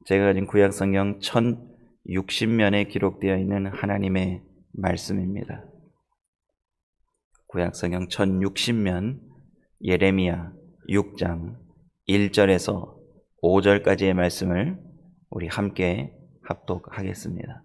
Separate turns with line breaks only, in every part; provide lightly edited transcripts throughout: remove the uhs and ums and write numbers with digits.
제가 가진 구약성경 1060면에 기록되어 있는 하나님의 말씀입니다. 구약성경 1060면 예레미야 6장 1절에서 5절까지의 말씀을 우리 함께 합독하겠습니다.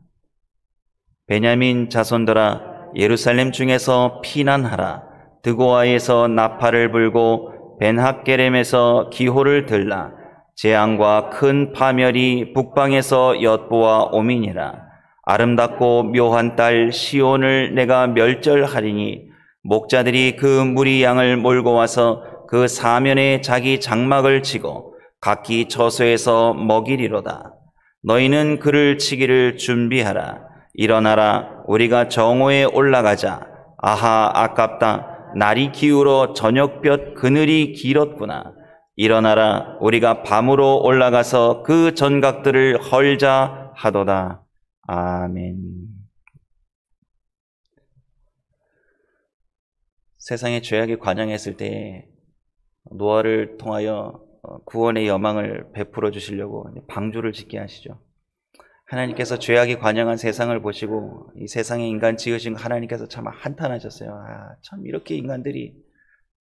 베냐민 자손들아 예루살렘 중에서 피난하라. 드고아에서 나팔을 불고 벤학게렘에서 기호를 들라. 재앙과 큰 파멸이 북방에서 엿보아 오미니라. 아름답고 묘한 딸 시온을 내가 멸절하리니 목자들이 그 무리 양을 몰고 와서 그 사면에 자기 장막을 치고 각기 처소에서 먹이리로다. 너희는 그를 치기를 준비하라. 일어나라. 우리가 정오에 올라가자. 아하, 아깝다. 날이 기울어 저녁볕 그늘이 길었구나. 일어나라. 우리가 밤으로 올라가서 그 전각들을 헐자 하도다. 아멘. 세상에 죄악이 관영했을 때 노아를 통하여 구원의 여망을 베풀어 주시려고 방주를 짓게 하시죠. 하나님께서 죄악이 관영한 세상을 보시고 이 세상에 인간 지으신 하나님께서 참 한탄하셨어요. 참 이렇게 인간들이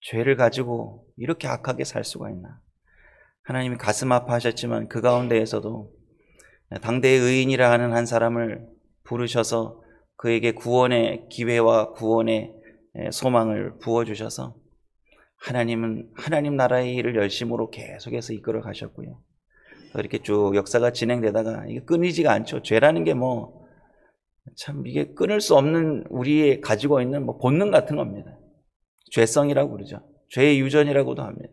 죄를 가지고 이렇게 악하게 살 수가 있나. 하나님이 가슴 아파하셨지만 그 가운데에서도 당대의 의인이라 하는 한 사람을 부르셔서 그에게 구원의 기회와 구원의 소망을 부어주셔서 하나님은 하나님 나라의 일을 열심으로 계속해서 이끌어 가셨고요. 이렇게 쭉 역사가 진행되다가 이게 끊이지가 않죠. 죄라는 게 참 이게 끊을 수 없는 우리의 가지고 있는 본능 같은 겁니다. 죄성이라고 그러죠. 죄의 유전이라고도 합니다.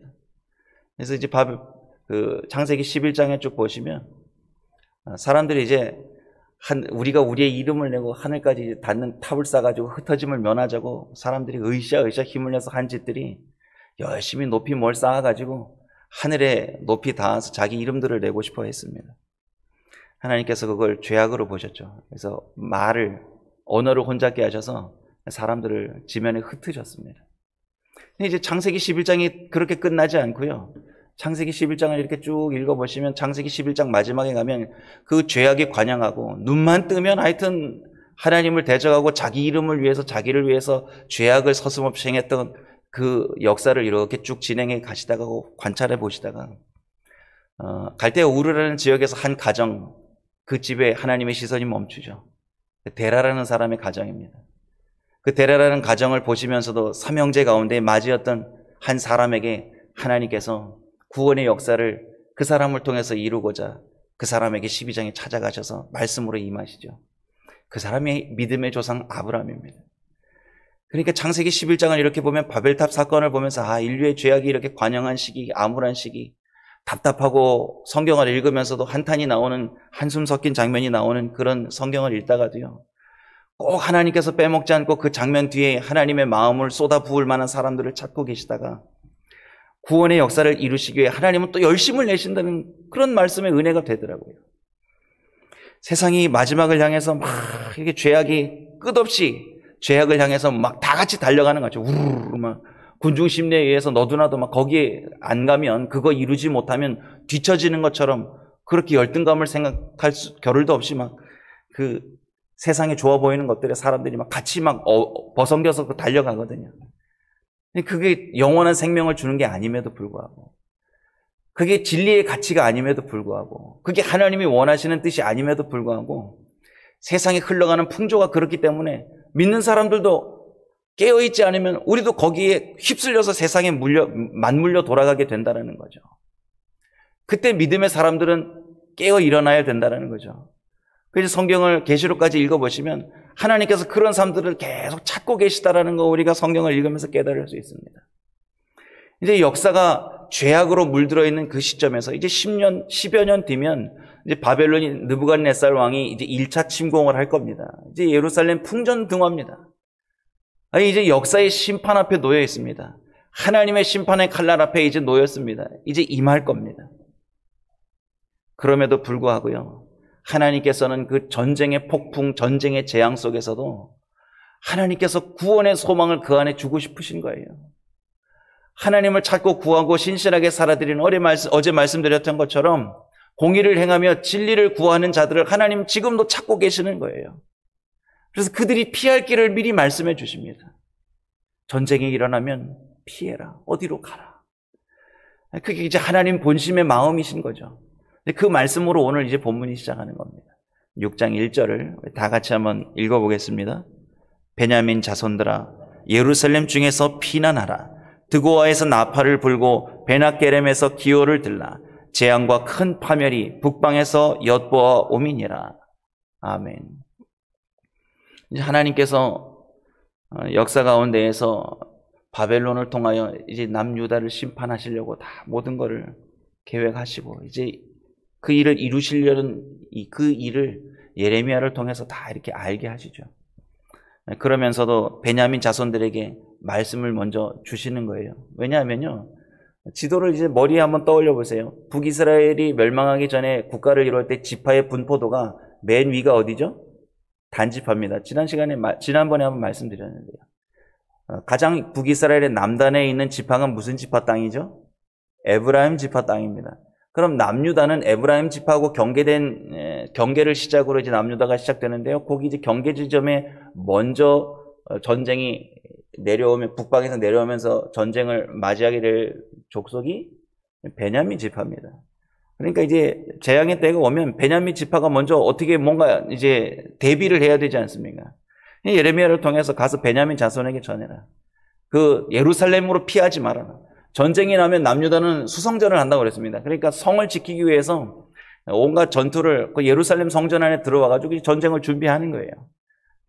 그래서 이제 창세기 11장에 쭉 보시면 사람들이 이제 우리가 우리의 이름을 내고 하늘까지 닿는 탑을 쌓아가지고 흩어짐을 면하자고 사람들이 으쌰으쌰 힘을 내서 한 짓들이 열심히 높이 뭘 쌓아가지고 하늘에 높이 닿아서 자기 이름들을 내고 싶어 했습니다. 하나님께서 그걸 죄악으로 보셨죠. 그래서 언어를 혼잡게 하셔서 사람들을 지면에 흩으셨습니다. 근데 이제 창세기 11장이 그렇게 끝나지 않고요. 창세기 11장을 이렇게 쭉 읽어보시면 창세기 11장 마지막에 가면 그 죄악이 관영하고 눈만 뜨면 하여튼 하나님을 대적하고 자기 이름을 위해서 자기를 위해서 죄악을 서슴없이 행했던 그 역사를 이렇게 쭉 진행해 가시다가 관찰해 보시다가 갈대아 우르라는 지역에서 한 가정, 그 집에 하나님의 시선이 멈추죠. 데라라는 사람의 가정입니다. 그 데라라는 가정을 보시면서도 삼형제 가운데 맞이었던 한 사람에게 하나님께서 구원의 역사를 그 사람을 통해서 이루고자 그 사람에게 12장에 찾아가셔서 말씀으로 임하시죠. 그 사람이 믿음의 조상 아브라함입니다. 그러니까 창세기 11장을 이렇게 보면 바벨탑 사건을 보면서 인류의 죄악이 이렇게 관영한 시기, 암울한 시기, 답답하고 성경을 읽으면서도 한탄이 나오는, 한숨 섞인 장면이 나오는 그런 성경을 읽다가도요, 꼭 하나님께서 빼먹지 않고 그 장면 뒤에 하나님의 마음을 쏟아 부을 만한 사람들을 찾고 계시다가 구원의 역사를 이루시기 위해 하나님은 또 열심을 내신다는 그런 말씀의 은혜가 되더라고요. 세상이 마지막을 향해서 이렇게 죄악이 끝없이 죄악을 향해서 다 같이 달려가는 거죠. 우르르 군중 심리에 의해서 너도나도 거기에 안 가면, 그거 이루지 못하면 뒤처지는 것처럼 그렇게 열등감을 생각할 겨를도 없이 그 세상에 좋아 보이는 것들에 사람들이 같이 버성겨서 달려가거든요. 그게 영원한 생명을 주는 게 아님에도 불구하고, 그게 진리의 가치가 아님에도 불구하고, 그게 하나님이 원하시는 뜻이 아님에도 불구하고 세상에 흘러가는 풍조가 그렇기 때문에 믿는 사람들도 깨어있지 않으면 우리도 거기에 휩쓸려서 세상에 맞물려 돌아가게 된다는 거죠. 그때 믿음의 사람들은 깨어 일어나야 된다는 거죠. 그래서 성경을 계시록까지 읽어보시면 하나님께서 그런 사람들을 계속 찾고 계시다라는 거 우리가 성경을 읽으면서 깨달을 수 있습니다. 이제 역사가 죄악으로 물들어 있는 그 시점에서 이제 10여 년 뒤면 이제 바벨론이 느부갓네살 왕이 이제 1차 침공을 할 겁니다. 이제 예루살렘 풍전등화입니다. 이제 역사의 심판 앞에 놓여 있습니다. 하나님의 심판의 칼날 앞에 이제 놓였습니다. 이제 임할 겁니다. 그럼에도 불구하고요, 하나님께서는 그 전쟁의 폭풍, 전쟁의 재앙 속에서도 하나님께서 구원의 소망을 그 안에 주고 싶으신 거예요. 하나님을 찾고 구하고 신실하게 살아드리는 어제 말씀드렸던 것처럼 공의를 행하며 진리를 구하는 자들을 하나님 지금도 찾고 계시는 거예요. 그래서 그들이 피할 길을 미리 말씀해 주십니다. 전쟁이 일어나면 피해라. 어디로 가라. 그게 이제 하나님 본심의 마음이신 거죠. 그 말씀으로 오늘 이제 본문이 시작하는 겁니다. 6장 1절을 다 같이 한번 읽어보겠습니다. 베냐민 자손들아, 예루살렘 중에서 피난하라. 드고아에서 나팔을 불고 베낫게렘에서 기호를 들라. 재앙과 큰 파멸이 북방에서 엿보아 오미니라. 아멘. 이제 하나님께서 역사 가운데에서 바벨론을 통하여 이제 남유다를 심판하시려고 다 모든 것을 계획하시고 이제 그 일을 이루시려는 그 일을 예레미야를 통해서 다 이렇게 알게 하시죠. 그러면서도 베냐민 자손들에게 말씀을 먼저 주시는 거예요. 왜냐하면요, 지도를 이제 머리에 한번 떠올려 보세요. 북이스라엘이 멸망하기 전에 국가를 이룰 때 지파의 분포도가 맨 위가 어디죠? 단지파입니다. 지난번에 한번 말씀드렸는데요. 가장 북이스라엘의 남단에 있는 지파가 무슨 지파 땅이죠? 에브라임 지파 땅입니다. 그럼 남유다는 에브라임 지파하고 경계를 시작으로 이제 남유다가 시작되는데요. 거기 이제 경계 지점에 먼저 전쟁이 내려오면, 북방에서 내려오면서 전쟁을 맞이하게 될 족속이 베냐민 지파입니다. 그러니까 이제 재앙의 때가 오면 베냐민 지파가 먼저 어떻게 뭔가 이제 대비를 해야 되지 않습니까? 예레미야를 통해서 가서 베냐민 자손에게 전해라. 그 예루살렘으로 피하지 말아라. 전쟁이 나면 남유다는 수성전을 한다고 그랬습니다. 그러니까 성을 지키기 위해서 온갖 전투를 그 예루살렘 성전 안에 들어와가지고 전쟁을 준비하는 거예요.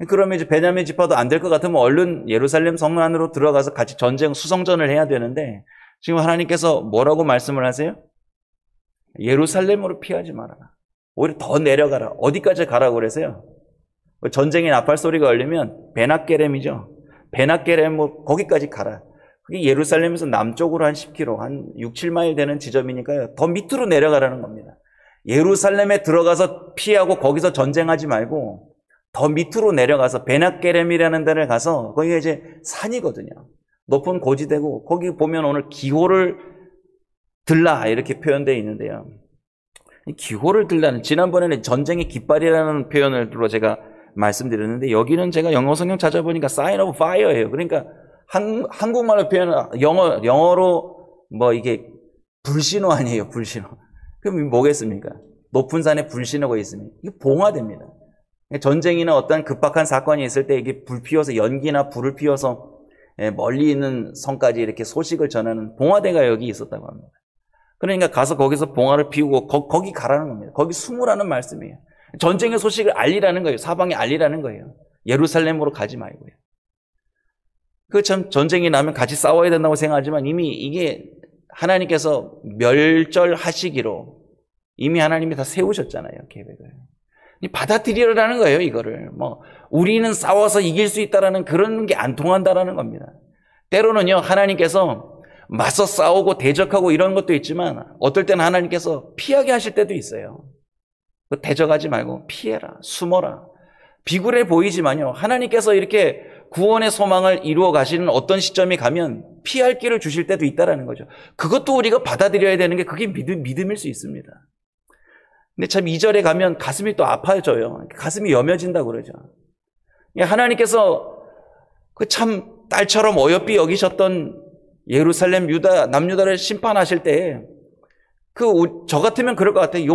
그러면 이제 베냐민 지파도 안 될 것 같으면 얼른 예루살렘 성 안으로 들어가서 같이 수성전을 해야 되는데 지금 하나님께서 뭐라고 말씀을 하세요? 예루살렘으로 피하지 말아라. 오히려 더 내려가라. 어디까지 가라고 그러세요? 전쟁의 나팔 소리가 울리면 베낫게렘이죠. 베낫게렘 거기까지 가라. 그게 예루살렘에서 남쪽으로 한 10km, 한 6, 7마일 되는 지점이니까요. 더 밑으로 내려가라는 겁니다. 예루살렘에 들어가서 피하고 거기서 전쟁하지 말고 더 밑으로 내려가서 베낫게렘이라는 데를 가서 거기가 이제 산이거든요. 높은 고지대고 거기 보면 오늘 기호를 들라 이렇게 표현되어 있는데요. 기호를 들라는, 지난번에는 전쟁의 깃발이라는 표현으로 제가 말씀드렸는데 여기는 제가 영어 성경 찾아보니까 sign of fire예요. 그러니까 한국말로 표현은 영어로 뭐 이게 불신호 아니에요. 불신호. 그럼 뭐겠습니까? 높은 산에 불신호가 있으면 이게 봉화됩니다. 전쟁이나 어떤 급박한 사건이 있을 때 이게 불 피워서 연기나 불을 피워서 멀리 있는 성까지 이렇게 소식을 전하는 봉화대가 여기 있었다고 합니다. 그러니까 가서 거기서 봉화를 피우고 거기 가라는 겁니다. 거기 숨으라는 말씀이에요. 전쟁의 소식을 알리라는 거예요. 사방에 알리라는 거예요. 예루살렘으로 가지 말고요. 그 참 전쟁이 나면 같이 싸워야 된다고 생각하지만 이미 이게 하나님께서 멸절하시기로 이미 하나님이 다 세우셨잖아요. 계획을. 받아들이라는 거예요. 이거를 우리는 싸워서 이길 수 있다라는 그런 게 안 통한다라는 겁니다. 때로는요, 하나님께서 맞서 싸우고 대적하고 이런 것도 있지만 어떨 때는 하나님께서 피하게 하실 때도 있어요. 대적하지 말고 피해라, 숨어라. 비굴해 보이지만요, 하나님께서 이렇게 구원의 소망을 이루어 가시는 어떤 시점이 가면 피할 길을 주실 때도 있다라는 거죠. 그것도 우리가 받아들여야 되는 게 그게 믿음일 수 있습니다. 근데 참 2절에 가면 가슴이 또 아파져요. 가슴이 여며진다고 그러죠. 하나님께서 그 참 딸처럼 어여삐 여기셨던 예루살렘 남유다를 심판하실 때 저 같으면 그럴 것 같아요.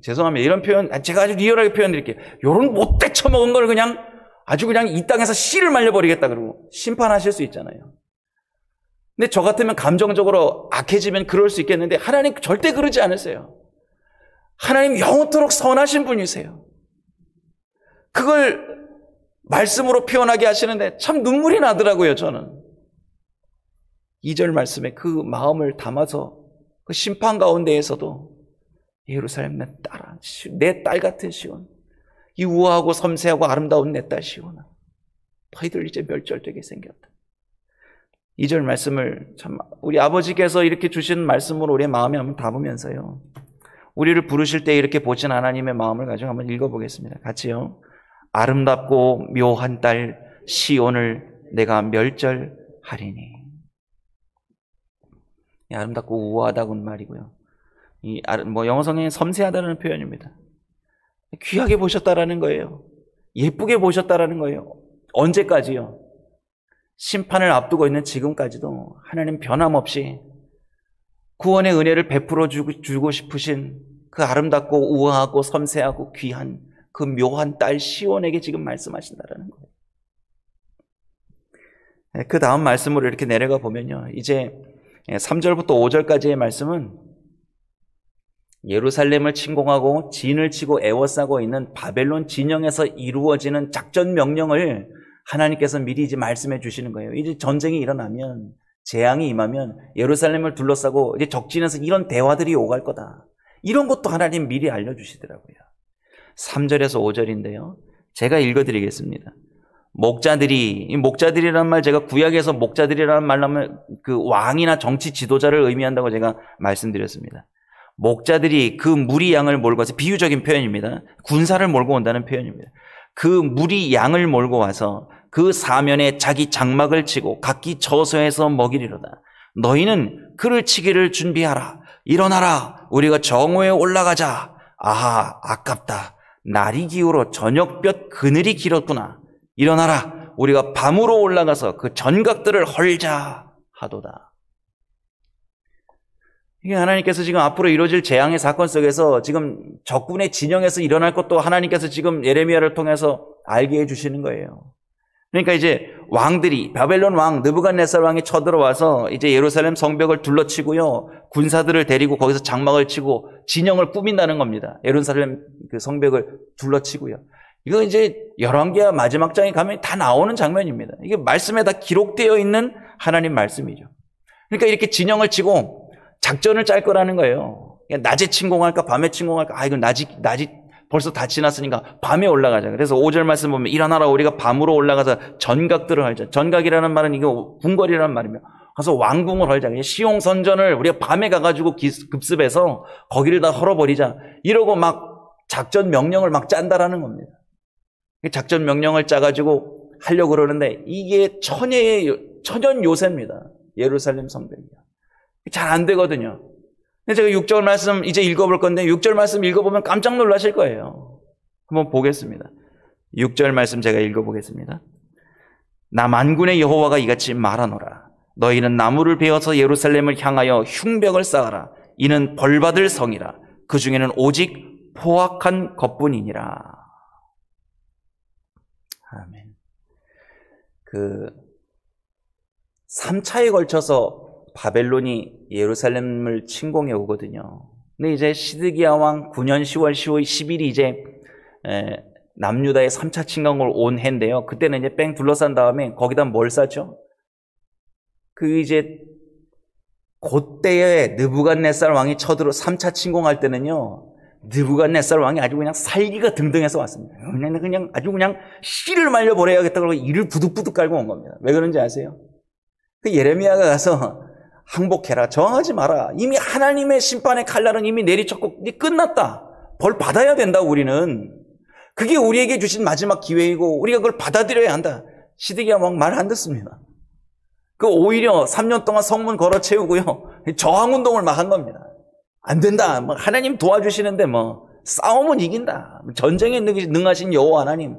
죄송합니다. 이런 표현 제가 아주 리얼하게 표현드릴게요. 요런 못돼 처먹은 걸 아주 그냥 이 땅에서 씨를 말려버리겠다 그러고 심판하실 수 있잖아요. 근데 저 같으면 감정적으로 악해지면 그럴 수 있겠는데 하나님 절대 그러지 않으세요. 하나님 영원토록 선하신 분이세요. 그걸 말씀으로 표현하게 하시는데 참 눈물이 나더라고요. 저는 2절 말씀에 그 마음을 담아서 그 심판 가운데에서도 예루살렘 내 딸 같은 시온, 이 우아하고 섬세하고 아름다운 내 딸 시온아, 너희들 이제 멸절되게 생겼다. 2절 말씀을 참 우리 아버지께서 이렇게 주시는 말씀으로 우리의 마음에 한번 담으면서요, 우리를 부르실 때 이렇게 보신 하나님의 마음을 가지고 한번 읽어보겠습니다. 같이요. 아름답고 묘한 딸 시온을 내가 멸절하리니. 아름답고 우아하다고는 말이고요. 영어 성경에 섬세하다는 표현입니다. 귀하게 보셨다라는 거예요. 예쁘게 보셨다라는 거예요. 언제까지요? 심판을 앞두고 있는 지금까지도 하나님 변함없이 구원의 은혜를 베풀어 주고 싶으신 그 아름답고 우아하고 섬세하고 귀한 그 묘한 딸 시온에게 지금 말씀하신다라는 거예요. 그 다음 말씀으로 이렇게 내려가 보면요. 이제 3절부터 5절까지의 말씀은 예루살렘을 침공하고 진을 치고 에워싸고 있는 바벨론 진영에서 이루어지는 작전 명령을 하나님께서 미리 이제 말씀해 주시는 거예요. 이제 전쟁이 일어나면, 재앙이 임하면 예루살렘을 둘러싸고 이제 적진에서 이런 대화들이 오갈 거다. 이런 것도 하나님 미리 알려주시더라고요. 3절에서 5절인데요. 제가 읽어드리겠습니다. 이 목자들이라는 말, 제가 구약에서 목자들이라는 말 하면 그 왕이나 정치 지도자를 의미한다고 제가 말씀드렸습니다. 목자들이 그 무리 양을 몰고 와서, 비유적인 표현입니다. 군사를 몰고 온다는 표현입니다. 그 무리 양을 몰고 와서 그 사면에 자기 장막을 치고 각기 처소에서 먹이리로다. 너희는 그를 치기를 준비하라. 일어나라. 우리가 정오에 올라가자. 아하, 아깝다. 날이 기울어 저녁볕 그늘이 길었구나. 일어나라. 우리가 밤으로 올라가서 그 전각들을 헐자 하도다. 이게 하나님께서 지금 앞으로 이루어질 재앙의 사건 속에서 지금 적군의 진영에서 일어날 것도 하나님께서 지금 예레미야를 통해서 알게 해주시는 거예요. 그러니까 이제 왕들이, 바벨론 왕 느부갓네살 왕이 쳐들어와서 이제 예루살렘 성벽을 둘러치고요, 군사들을 데리고 거기서 장막을 치고 진영을 꾸민다는 겁니다. 예루살렘 그 성벽을 둘러치고요. 이거 이제 열왕기하 마지막 장에 가면 다 나오는 장면입니다. 이게 말씀에 다 기록되어 있는 하나님 말씀이죠. 그러니까 이렇게 진영을 치고 작전을 짤 거라는 거예요. 낮에 침공할까 밤에 침공할까? 이건 낮이 벌써 다 지났으니까 밤에 올라가자. 그래서 5절 말씀 보면 일어나라. 우리가 밤으로 올라가서 전각들을 헐자. 전각이라는 말은 이거 궁궐이라는 말이며 가서 왕궁을 헐자. 시용 선전을 우리가 밤에 가가지고 급습해서 거기를 다 헐어버리자. 이러고 막 작전 명령을 막 짠다라는 겁니다. 작전 명령을 짜가지고 하려고 그러는데 이게 천연 요새입니다. 예루살렘 성벽이요. 잘 안 되거든요. 근데 제가 6절 말씀 이제 읽어볼 건데 6절 말씀 읽어보면 깜짝 놀라실 거예요. 한번 보겠습니다. 6절 말씀 제가 읽어보겠습니다. 나 만군의 여호와가 이같이 말하노라. 너희는 나무를 베어서 예루살렘을 향하여 흉벽을 쌓아라. 이는 벌받을 성이라. 그 중에는 오직 포악한 것뿐이니라. 아멘. 3차에 걸쳐서 바벨론이 예루살렘을 침공해 오거든요. 근데 이제 시드기야 왕 9년 10월 10일이 이제 남유다의 3차 침공을 온 해인데요. 그때는 이제 뺑 둘러싼 다음에 거기다 뭘 쌓죠? 이제 그때에 느부갓네살 왕이 3차 침공할 때는요, 느부갓네살 왕이 아주 그냥 살기가 등등해서 왔습니다. 그냥 아주 그냥 씨를 말려버려야겠다고 이를 부득부득 깔고 온 겁니다. 왜 그런지 아세요? 예레미야가 가서 항복해라, 저항하지 마라. 이미 하나님의 심판의 칼날은 이미 내리쳤고 끝났다. 벌 받아야 된다. 우리는 그게 우리에게 주신 마지막 기회이고 우리가 그걸 받아들여야 한다. 시드기야 왕 말 안 듣습니다. 오히려 3년 동안 성문 걸어 채우고요, 저항운동을 막 한 겁니다. 안 된다. 하나님 도와주시는데 싸움은 이긴다. 전쟁에 능하신 여호와 하나님,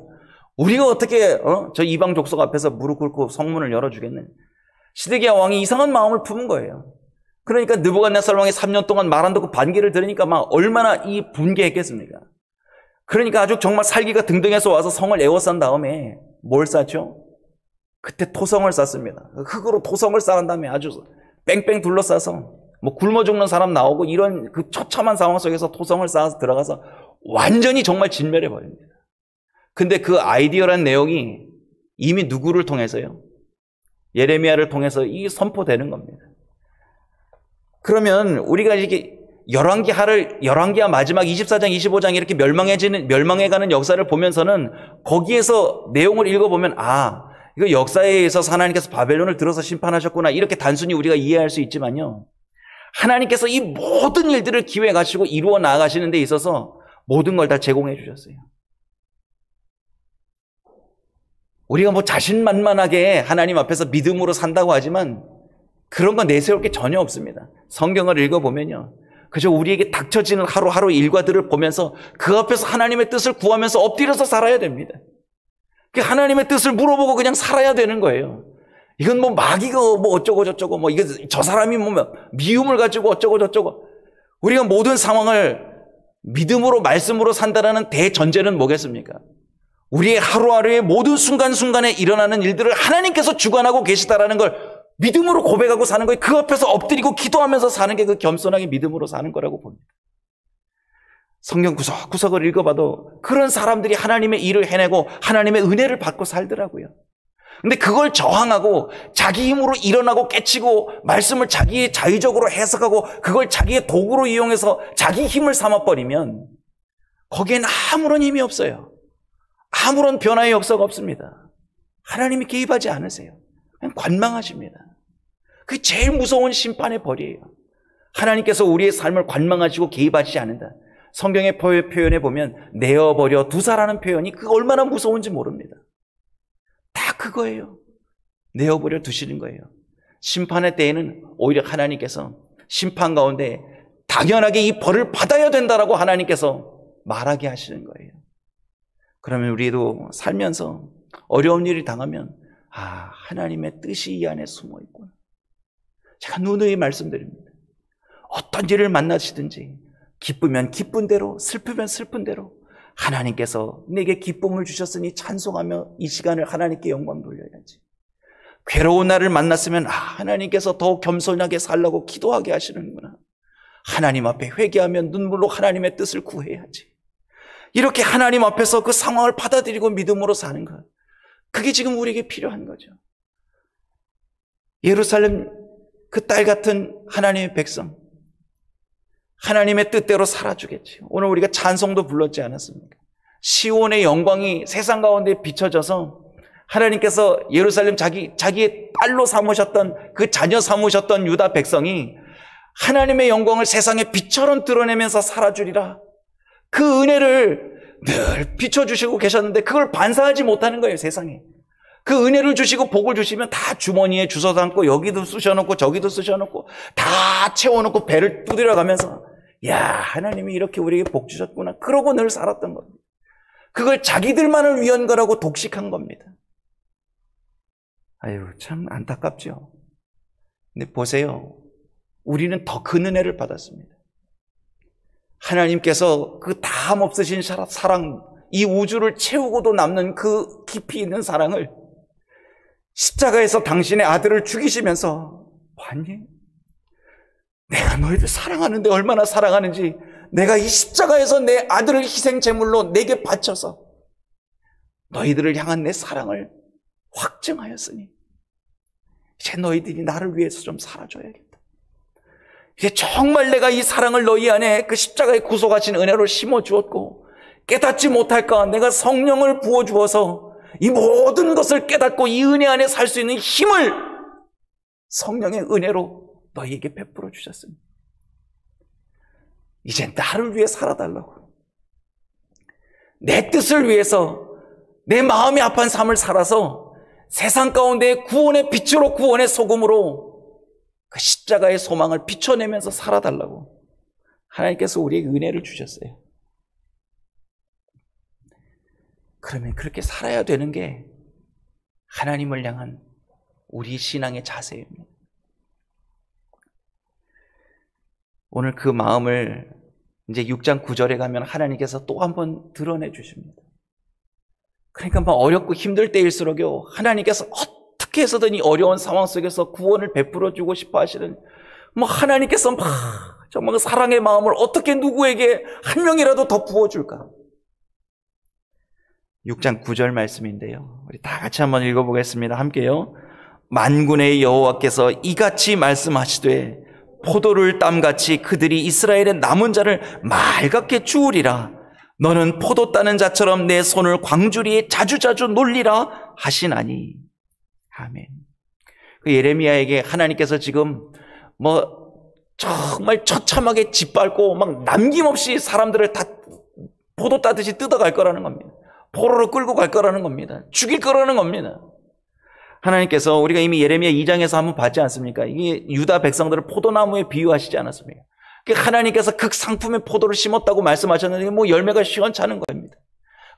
우리가 어떻게 저 이방 족속 앞에서 무릎 꿇고 성문을 열어주겠네. 시드기야 왕이 이상한 마음을 품은 거예요. 그러니까 느부갓네살 왕이 3년 동안 말 안 듣고 반기를 들으니까 얼마나 분개했겠습니까? 그러니까 아주 정말 살기가 등등해서 와서 성을 에워싼 다음에 뭘 쌓죠? 그때 토성을 쌓습니다. 흙으로 토성을 쌓은 다음에 아주 뺑뺑 둘러싸서 굶어 죽는 사람 나오고 이런 그 처참한 상황 속에서 토성을 쌓아서 들어가서 완전히 정말 진멸해 버립니다. 근데 그 아이디어란 내용이 이미 누구를 통해서요? 예레미야를 통해서 이 선포되는 겁니다. 그러면 우리가 이렇게 열왕기하 마지막 24장, 25장 이렇게 멸망해가는 역사를 보면서는 거기에서 내용을 읽어보면 이거 역사에 있어서 하나님께서 바벨론을 들어서 심판하셨구나, 이렇게 단순히 우리가 이해할 수 있지만요, 하나님께서 이 모든 일들을 기회 가지고 이루어 나아가시는 데 있어서 모든 걸 다 제공해 주셨어요. 우리가 자신만만하게 하나님 앞에서 믿음으로 산다고 하지만 그런 거 내세울 게 전혀 없습니다. 성경을 읽어보면요, 그저 우리에게 닥쳐지는 하루하루 일과들을 보면서 그 앞에서 하나님의 뜻을 구하면서 엎드려서 살아야 됩니다. 하나님의 뜻을 물어보고 그냥 살아야 되는 거예요. 이건 뭐 마귀가 뭐 어쩌고 저쩌고 뭐 이거 저 사람이 뭐 미움을 가지고 어쩌고 저쩌고. 우리가 모든 상황을 믿음으로 말씀으로 산다라는 대전제는 뭐겠습니까? 우리의 하루하루의 모든 순간순간에 일어나는 일들을 하나님께서 주관하고 계시다라는 걸 믿음으로 고백하고 사는 거예요. 그 앞에서 엎드리고 기도하면서 사는 게 그 겸손하게 믿음으로 사는 거라고 봅니다. 성경 구석구석을 읽어봐도 그런 사람들이 하나님의 일을 해내고 하나님의 은혜를 받고 살더라고요. 근데 그걸 저항하고 자기 힘으로 일어나고 깨치고 말씀을 자기의 자의적으로 해석하고 그걸 자기의 도구로 이용해서 자기 힘을 삼아버리면 거기엔 아무런 힘이 없어요. 아무런 변화의 역사가 없습니다. 하나님이 개입하지 않으세요. 그냥 관망하십니다. 그게 제일 무서운 심판의 벌이에요. 하나님께서 우리의 삶을 관망하시고 개입하시지 않는다. 성경의 표현에 보면 내어버려 두사라는 표현이 그게 얼마나 무서운지 모릅니다. 다 그거예요. 내어버려 두시는 거예요. 심판의 때에는 오히려 하나님께서 심판 가운데 당연하게 이 벌을 받아야 된다라고 하나님께서 말하게 하시는 거예요. 그러면 우리도 살면서 어려운 일을 당하면 하나님의 뜻이 이 안에 숨어 있구나. 제가 누누이 말씀드립니다. 어떤 일을 만나시든지 기쁘면 기쁜 대로 슬프면 슬픈 대로 하나님께서 내게 기쁨을 주셨으니 찬송하며 이 시간을 하나님께 영광 돌려야지. 괴로운 날을 만났으면 하나님께서 더 겸손하게 살라고 기도하게 하시는구나. 하나님 앞에 회개하며 눈물로 하나님의 뜻을 구해야지. 이렇게 하나님 앞에서 그 상황을 받아들이고 믿음으로 사는 것, 그게 지금 우리에게 필요한 거죠. 예루살렘 그 딸 같은 하나님의 백성, 하나님의 뜻대로 살아주겠지. 오늘 우리가 찬송도 불렀지 않았습니까? 시온의 영광이 세상 가운데 비춰져서 하나님께서 예루살렘 자기의 딸로 삼으셨던 그 자녀 삼으셨던 유다 백성이 하나님의 영광을 세상에 빛처럼 드러내면서 살아주리라. 그 은혜를 늘 비춰주시고 계셨는데 그걸 반사하지 못하는 거예요, 세상에. 그 은혜를 주시고 복을 주시면 다 주머니에 주워 담고 여기도 쑤셔놓고 저기도 쑤셔놓고 다 채워놓고 배를 두드려 가면서 하나님이 이렇게 우리에게 복 주셨구나. 그러고 늘 살았던 겁니다. 그걸 자기들만을 위한 거라고 독식한 겁니다. 참 안타깝죠. 근데 보세요. 우리는 더 큰 은혜를 받았습니다. 하나님께서 그 다함 없으신 사랑, 이 우주를 채우고도 남는 그 깊이 있는 사랑을 십자가에서 당신의 아들을 죽이시면서 봤니? 내가 너희들 사랑하는데 얼마나 사랑하는지 내가 이 십자가에서 내 아들을 희생 제물로 내게 바쳐서 너희들을 향한 내 사랑을 확증하였으니 이제 너희들이 나를 위해서 좀 살아줘야겠다. 이제 정말 내가 이 사랑을 너희 안에 그 십자가에 구속하신 은혜로 심어주었고 깨닫지 못할까 내가 성령을 부어주어서 이 모든 것을 깨닫고 이 은혜 안에 살 수 있는 힘을 성령의 은혜로 너희에게 베풀어 주셨습니다. 이제 나를 위해 살아달라고. 내 뜻을 위해서 내 마음이 아픈 삶을 살아서 세상 가운데 구원의 빛으로 구원의 소금으로 그 십자가의 소망을 비춰내면서 살아달라고 하나님께서 우리에게 은혜를 주셨어요. 그러면 그렇게 살아야 되는 게 하나님을 향한 우리 신앙의 자세입니다. 오늘 그 마음을 이제 6장 9절에 가면 하나님께서 또 한 번 드러내 주십니다. 그러니까 막 어렵고 힘들 때일수록요, 하나님께서 어떻게 해서든 이 어려운 상황 속에서 구원을 베풀어 주고 싶어 하시는, 하나님께서 막 정말 사랑의 마음을 어떻게 누구에게 한 명이라도 더 부어줄까? 6장 9절 말씀인데요. 우리 다 같이 한번 읽어보겠습니다. 함께요. 만군의 여호와께서 이같이 말씀하시되 포도를 땀같이 그들이 이스라엘의 남은 자를 맑게 주우리라. 너는 포도 따는 자처럼 내 손을 광주리에 자주자주 놀리라 하시나니. 아멘. 그 예레미야에게 하나님께서 지금 정말 처참하게 짓밟고 막 남김없이 사람들을 다 포도 따듯이 뜯어갈 거라는 겁니다. 포로로 끌고 갈 거라는 겁니다. 죽일 거라는 겁니다. 하나님께서 우리가 이미 예레미야 2장에서 한번 봤지 않습니까? 이게 유다 백성들을 포도나무에 비유하시지 않았습니까? 하나님께서 극상품의 포도를 심었다고 말씀하셨는데 뭐 열매가 시원찮은 겁니다.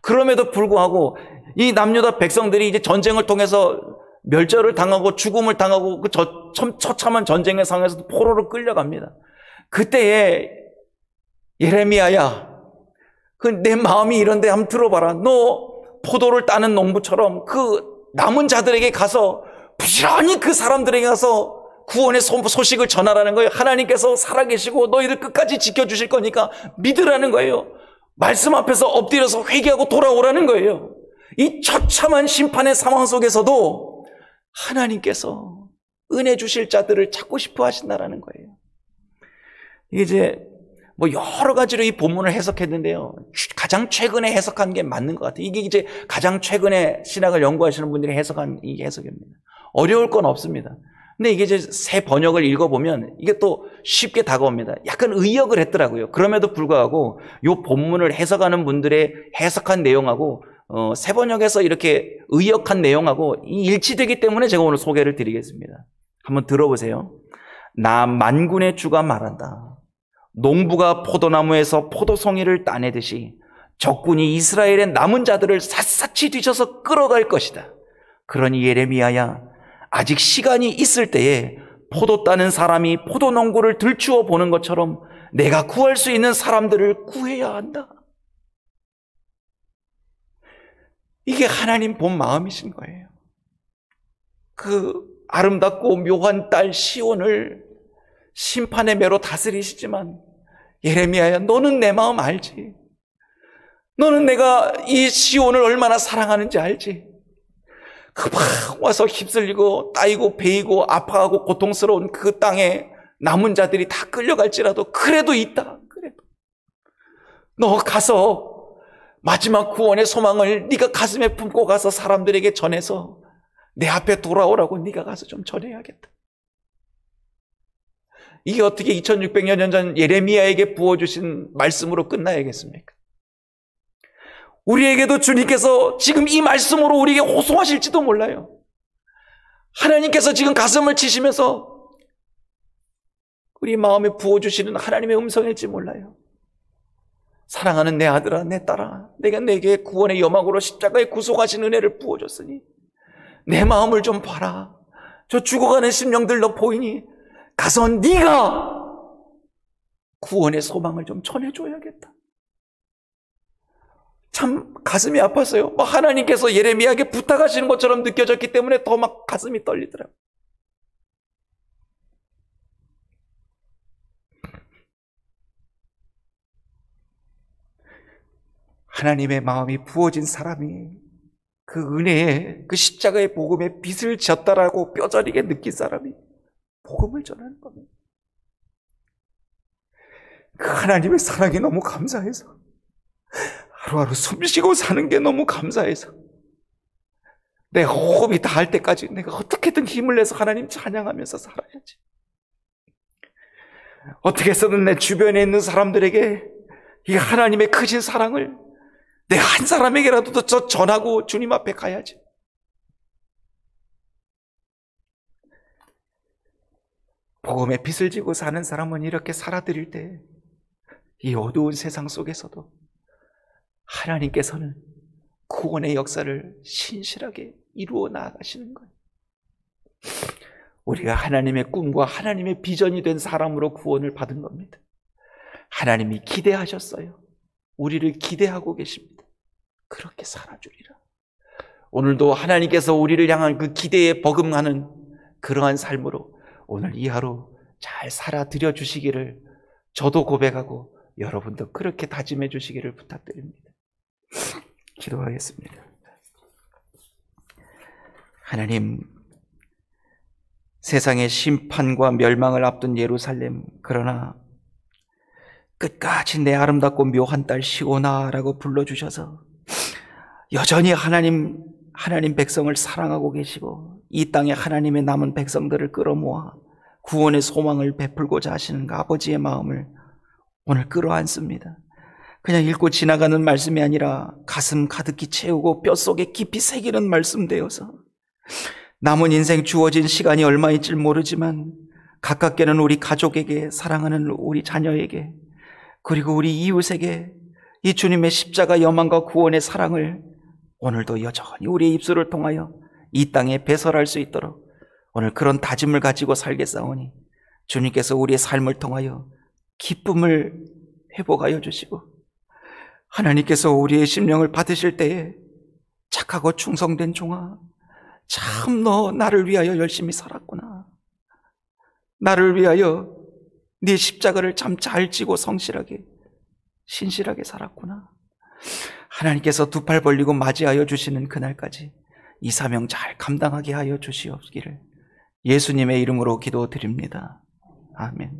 그럼에도 불구하고 이 남유다 백성들이 이제 전쟁을 통해서 멸절을 당하고 죽음을 당하고 그 처참한 전쟁의 상황에서 포로로 끌려갑니다. 그때에 예레미야야, 그 내 마음이 이런데 한번 들어봐라. 너 포도를 따는 농부처럼 그 남은 자들에게 가서 부지런히 그 사람들에게 가서 구원의 소식을 전하라는 거예요. 하나님께서 살아계시고 너희들 끝까지 지켜주실 거니까 믿으라는 거예요. 말씀 앞에서 엎드려서 회개하고 돌아오라는 거예요. 이 처참한 심판의 상황 속에서도 하나님께서 은혜 주실 자들을 찾고 싶어 하신다라는 거예요. 이게 이제 뭐 여러 가지로 이 본문을 해석했는데요. 가장 최근에 해석한 게 맞는 것 같아요. 이게 이제 가장 최근에 신학을 연구하시는 분들이 해석한 이 해석입니다. 어려울 건 없습니다. 근데 이게 이제 새 번역을 읽어보면 이게 또 쉽게 다가옵니다. 약간 의역을 했더라고요. 그럼에도 불구하고 이 본문을 해석하는 분들의 해석한 내용하고 새 번역에서 이렇게 의역한 내용하고 일치되기 때문에 제가 오늘 소개를 드리겠습니다. 한번 들어보세요. 나 만군의 주가 말한다. 농부가 포도나무에서 포도송이를 따내듯이 적군이 이스라엘의 남은 자들을 샅샅이 뒤져서 끌어갈 것이다. 그러니 예레미야야, 아직 시간이 있을 때에 포도 따는 사람이 포도농구를 들추어 보는 것처럼 내가 구할 수 있는 사람들을 구해야 한다. 이게 하나님 본 마음이신 거예요. 그 아름답고 묘한 딸 시온을 심판의 매로 다스리시지만 예레미야야, 너는 내 마음 알지? 너는 내가 이 시온을 얼마나 사랑하는지 알지? 막 와서 휩쓸리고 따이고 베이고 아파하고 고통스러운 그 땅에 남은 자들이 다 끌려갈지라도 그래도 있다. 그래도 너 가서 마지막 구원의 소망을 네가 가슴에 품고 가서 사람들에게 전해서 내 앞에 돌아오라고 네가 가서 좀 전해야겠다. 이게 어떻게 2600여 년 전 예레미야에게 부어주신 말씀으로 끝나야겠습니까? 우리에게도 주님께서 지금 이 말씀으로 우리에게 호소하실지도 몰라요. 하나님께서 지금 가슴을 치시면서 우리 마음에 부어주시는 하나님의 음성일지 몰라요. 사랑하는 내 아들아, 내 딸아, 내가 내게 구원의 여막으로 십자가에 구속하신 은혜를 부어줬으니 내 마음을 좀 봐라. 저 죽어가는 심령들 너 보이니? 가서 네가 구원의 소망을 좀 전해줘야겠다. 참 가슴이 아팠어요. 막 하나님께서 예레미야에게 부탁하시는 것처럼 느껴졌기 때문에 더 막 가슴이 떨리더라고요. 하나님의 마음이 부어진 사람이 그 은혜에, 그 십자가의 복음에 빚을 졌다라고 뼈저리게 느낀 사람이 복음을 전하는 겁니다. 그 하나님의 사랑이 너무 감사해서 하루하루 숨쉬고 사는 게 너무 감사해서 내 호흡이 닿을 때까지 내가 어떻게든 힘을 내서 하나님 찬양하면서 살아야지. 어떻게 해서든 내 주변에 있는 사람들에게 이 하나님의 크신 사랑을 내 한 사람에게라도 더 전하고 주님 앞에 가야지. 복음의 빚을 지고 사는 사람은 이렇게 살아드릴 때 이 어두운 세상 속에서도 하나님께서는 구원의 역사를 신실하게 이루어 나아가시는 거예요. 우리가 하나님의 꿈과 하나님의 비전이 된 사람으로 구원을 받은 겁니다. 하나님이 기대하셨어요. 우리를 기대하고 계십니다. 그렇게 살아주리라. 오늘도 하나님께서 우리를 향한 그 기대에 버금가는 그러한 삶으로 오늘 이 하루 잘 살아드려 주시기를 저도 고백하고 여러분도 그렇게 다짐해 주시기를 부탁드립니다. 기도하겠습니다. 하나님, 세상의 심판과 멸망을 앞둔 예루살렘, 그러나 끝까지 내 아름답고 묘한 딸 시오나라고 불러주셔서 여전히 하나님 백성을 사랑하고 계시고 이 땅에 하나님의 남은 백성들을 끌어모아 구원의 소망을 베풀고자 하시는 그 아버지의 마음을 오늘 끌어안습니다. 그냥 읽고 지나가는 말씀이 아니라 가슴 가득히 채우고 뼛속에 깊이 새기는 말씀 되어서 남은 인생 주어진 시간이 얼마일지 모르지만 가깝게는 우리 가족에게, 사랑하는 우리 자녀에게, 그리고 우리 이웃에게 이 주님의 십자가 여망과 구원의 사랑을 오늘도 여전히 우리의 입술을 통하여 이 땅에 배설할 수 있도록 오늘 그런 다짐을 가지고 살겠사오니 주님께서 우리의 삶을 통하여 기쁨을 회복하여 주시고, 하나님께서 우리의 심령을 받으실 때에 착하고 충성된 종아, 참 너 나를 위하여 열심히 살았구나, 나를 위하여 네 십자가를 참 잘 지고 성실하게 신실하게 살았구나, 하나님께서 두 팔 벌리고 맞이하여 주시는 그날까지 이 사명 잘 감당하게 하여 주시옵기를 예수님의 이름으로 기도드립니다. 아멘.